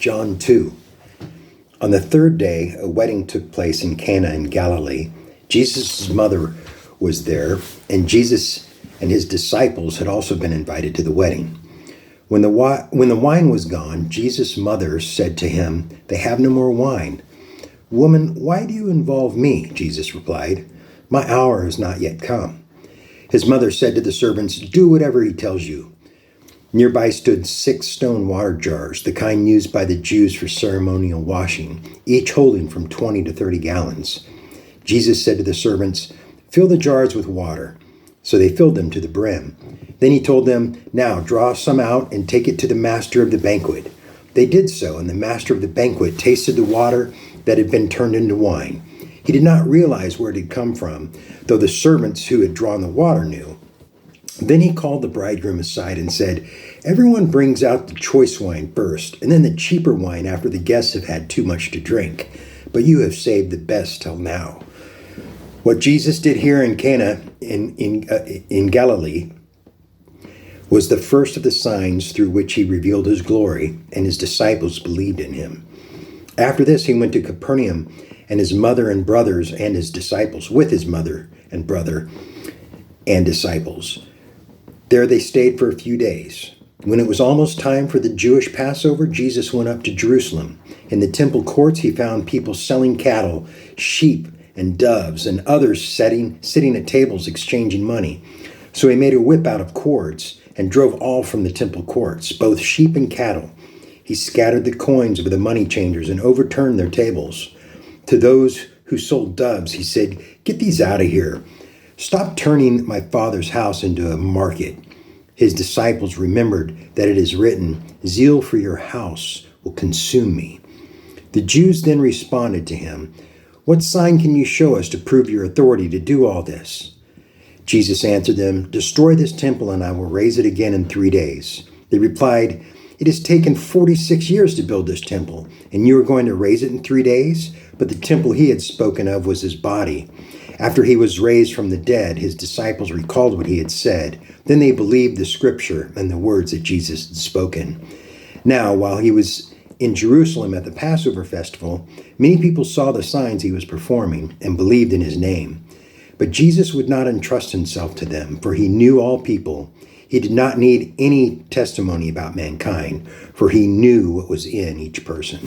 John 2. On the third day, a wedding took place in Cana in Galilee. Jesus' mother was there, and Jesus and his disciples had also been invited to the wedding. When the wine was gone, Jesus' mother said to him, "They have no more wine." "Woman, why do you involve me?" Jesus replied. "My hour has not yet come." His mother said to the servants, "Do whatever he tells you." Nearby stood 6 stone water jars, the kind used by the Jews for ceremonial washing, each holding from 20 to 30 gallons. Jesus said to the servants, "Fill the jars with water." So they filled them to the brim. Then he told them, "Now draw some out and take it to the master of the banquet." They did so, and the master of the banquet tasted the water that had been turned into wine. He did not realize where it had come from, though the servants who had drawn the water knew. Then he called the bridegroom aside and said, "Everyone brings out the choice wine first, and then the cheaper wine after the guests have had too much to drink. But you have saved the best till now." What Jesus did here in Cana in Galilee was the first of the signs through which he revealed his glory, and his disciples believed in him. After this, he went to Capernaum, and his mother and brothers and his disciples, with his mother and brother and disciples. There they stayed for a few days. When it was almost time for the Jewish Passover, Jesus went up to Jerusalem. In the temple courts, he found people selling cattle, sheep, and doves, and others sitting at tables exchanging money. So he made a whip out of cords and drove all from the temple courts, both sheep and cattle. He scattered the coins over the money changers and overturned their tables. To those who sold doves, he said, "Get these out of here. Stop turning my Father's house into a market." His disciples remembered that it is written, "Zeal for your house will consume me." The Jews then responded to him, "What sign can you show us to prove your authority to do all this?" Jesus answered them, "Destroy this temple and I will raise it again in 3 days." They replied, "It has taken 46 years to build this temple, and you are going to raise it in 3 days?" But the temple he had spoken of was his body. After he was raised from the dead, his disciples recalled what he had said. Then they believed the scripture and the words that Jesus had spoken. Now, while he was in Jerusalem at the Passover festival, many people saw the signs he was performing and believed in his name. But Jesus would not entrust himself to them, for he knew all people. He did not need any testimony about mankind, for he knew what was in each person.